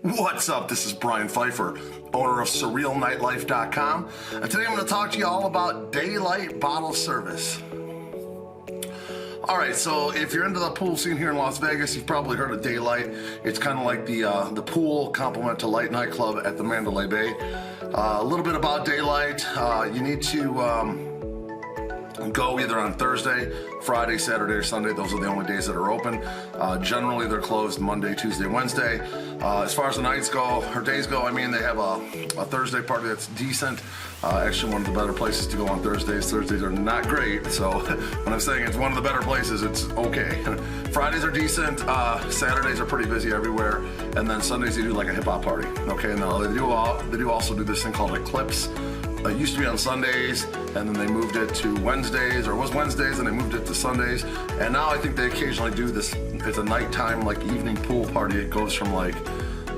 What's up? This is Brian Pfeiffer, owner of SurrealNightlife.com, and today I'm going to talk to you all about daylight bottle service. All right, so if you're into the pool scene here in Las Vegas, you've probably heard of Daylight. It's kind of like the pool complement to Light Nightclub at the Mandalay Bay. A little bit about Daylight. You need to go either on Thursday, Friday, Saturday, or Sunday. Those are the only days that are open. Generally, they're closed Monday, Tuesday, Wednesday. As far as the nights go, or days go, I mean, they have a Thursday party that's decent. Actually, one of the better places to go on Thursdays. Thursdays are not great, so when I'm saying it's one of the better places, it's okay. Fridays are decent. Saturdays are pretty busy everywhere. And then Sundays, they do like a hip-hop party. Okay, now they do also do this thing called Eclipse. It used to be on Sundays, and then they moved it to Wednesdays, or it was Wednesdays, and they moved it to Sundays. And now I think they occasionally do this. It's a nighttime, like evening pool party. It goes from like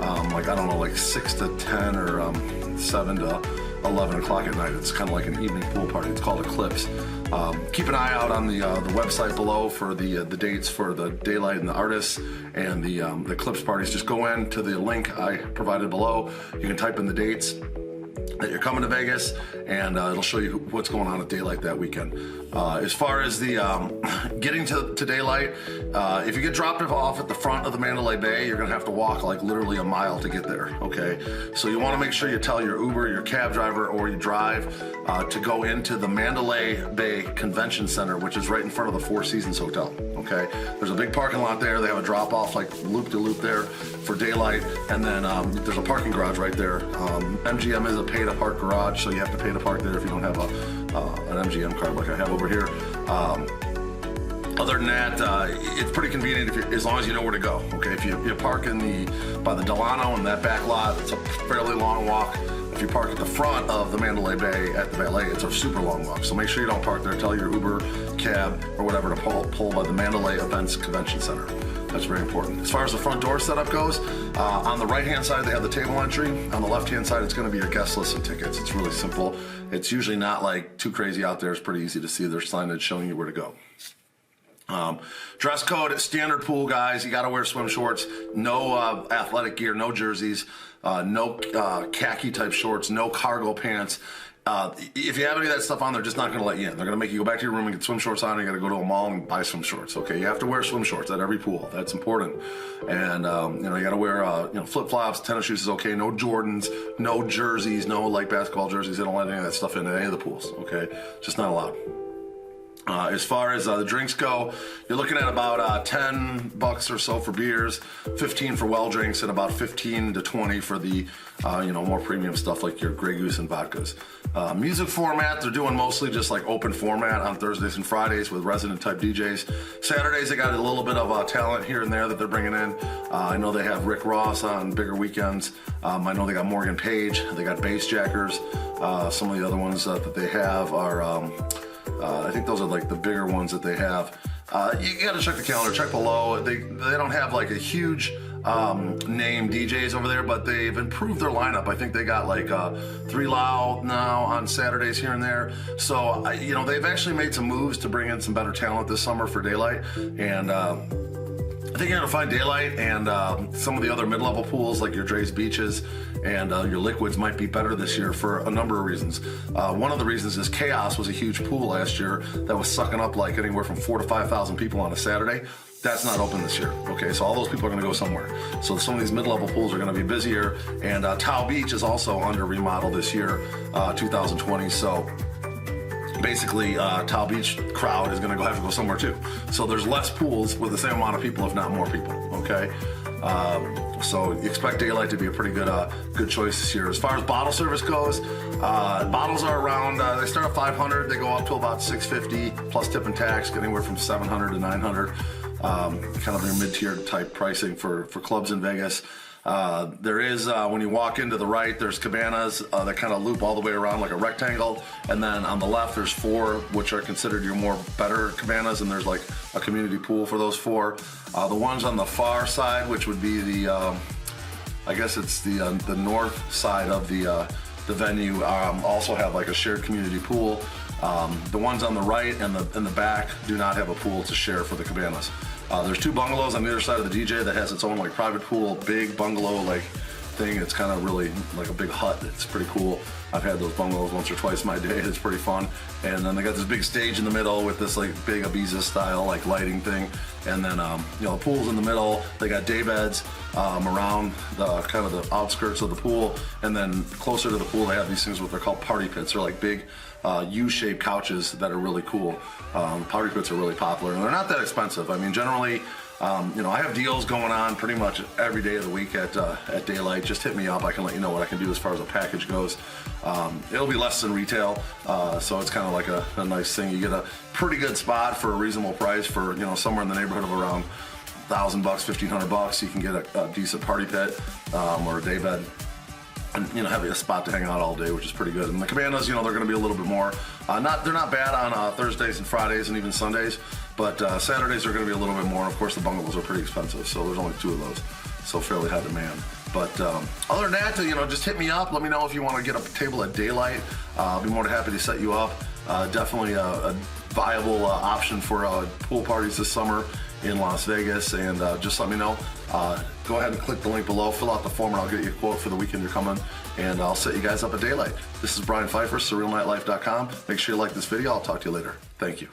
I don't know, like 6 to 10 or 7 to 11 o'clock at night. It's kind of like an evening pool party. It's called Eclipse. Keep an eye out on the website below for the dates for the Daylight and the artists and the Eclipse parties. Just go in to the link I provided below. You can type in the dates that you're coming to Vegas, and it'll show you what's going on at Daylight that weekend. As far as the getting to Daylight, if you get dropped off at the front of the Mandalay Bay, you're gonna have to walk like literally a mile to get there, okay? So you wanna make sure you tell your Uber, your cab driver, or you drive to go into the Mandalay Bay Convention Center, which is right in front of the Four Seasons Hotel, okay? There's a big parking lot there. They have a drop-off like loop-de-loop there for Daylight, and then there's a parking garage right there. MGM is a pay-to-park garage, so you have to pay to park there if you don't have an MGM card like I have over here. Other than that, it's pretty convenient as long as you know where to go. Okay, if you park by the Delano in that back lot, it's a fairly long walk. If you park at the front of the Mandalay Bay at the valet, it's a super long walk. So make sure you don't park there. Tell your Uber, cab, or whatever to pull by the Mandalay Events Convention Center. That's very important. As far as the front door setup goes, on the right-hand side, they have the table entry. On the left-hand side, it's gonna be your guest list and tickets. It's really simple. It's usually not like too crazy out there. It's pretty easy to see. There's signage showing you where to go. Dress code, standard pool guys. You gotta wear swim shorts, no athletic gear, no jerseys, no khaki type shorts, no cargo pants. If you have any of that stuff on, they're just not going to let you in. They're going to make you go back to your room and get swim shorts on. You got to go to a mall and buy swim shorts. Okay, you have to wear swim shorts at every pool. That's important. And you got to wear flip flops, tennis shoes is okay. No Jordans, no jerseys, no like basketball jerseys. They don't let any of that stuff into any of the pools. Okay, just not allowed. As far as the drinks go, you're looking at about $10 or so for beers, 15 for well drinks, and about 15 to 20 for the more premium stuff like your Grey Goose and vodkas. Music format, they're doing mostly just like open format on Thursdays and Fridays with resident type DJs. Saturdays, they got a little bit of talent here and there that they're bringing in. I know they have Rick Ross on bigger weekends. I know they got Morgan Page. They got Bass Jackers. Some of the other ones that they have are... I think those are like the bigger ones that they have. You got to check the calendar, check below. They don't have like a huge name DJs over there, but they've improved their lineup. I think they got like 3 Loud now on Saturdays here and there. So, they've actually made some moves to bring in some better talent this summer for Daylight. And I think you're gonna find Daylight and some of the other mid-level pools like your Dre's Beaches and your Liquids might be better this year for a number of reasons. One of the reasons is Chaos was a huge pool last year that was sucking up like anywhere from 4,000 to 5,000 people on a Saturday. That's not open this year, okay? So all those people are gonna go somewhere. So some of these mid-level pools are gonna be busier, and Tao Beach is also under remodel this year, 2020, so basically Tao Beach crowd is going to have to go somewhere too. So there's less pools with the same amount of people, if not more people, okay? So you expect Daylight to be a pretty good choice this year. As far as bottle service goes, bottles are around, they start at 500, they go up to about 650 plus tip and tax, get anywhere from 700 to 900. Kind of their mid-tier type pricing for clubs in Vegas. There is, when you walk into the right, there's cabanas that kind of loop all the way around like a rectangle. And then on the left, there's 4, which are considered your more better cabanas. And there's like a community pool for those 4. The ones on the far side, which would be the, I guess it's the north side of the venue, also have like a shared community pool. The ones on the right and the back do not have a pool to share for the cabanas. There's 2 bungalows on the other side of the DJ that has its own like private pool, big bungalow like thing. It's kind of really like a big hut. It's pretty cool. I've had those bungalows once or twice in my day. It's pretty fun. And then they got this big stage in the middle with this like big Ibiza style like lighting thing. And then you know, the pool's in the middle. They got day beds around the kind of the outskirts of the pool. And then closer to the pool, they have these things what they're called party pits. They're like big U-shaped couches that are really cool. Party pits are really popular and they're not that expensive. I mean, generally, you know, I have deals going on pretty much every day of the week at Daylight. Just hit me up. I can let you know what I can do as far as a package goes. It'll be less than retail, so it's kind of like a nice thing. You get a pretty good spot for a reasonable price for, you know, somewhere in the neighborhood of around $1,000, $1,500. You can get a decent party pit or a day bed. And, you know, have a spot to hang out all day, which is pretty good. And the cabanas, you know, they're going to be a little bit more. They're not bad on Thursdays and Fridays and even Sundays, but Saturdays are going to be a little bit more. And of course, the bungalows are pretty expensive, so there's only 2 of those, so fairly high demand. But other than that, you know, just hit me up. Let me know if you want to get a table at Daylight. I'll be more than happy to set you up. Definitely a viable option for pool parties this summer in Las Vegas, and just let me know. Go ahead and click the link below, fill out the form, and I'll get you a quote for the weekend you're coming, and I'll set you guys up at Daylight. This is Brian Pfeiffer, SurrealNightLife.com. Make sure you like this video. I'll talk to you later. Thank you.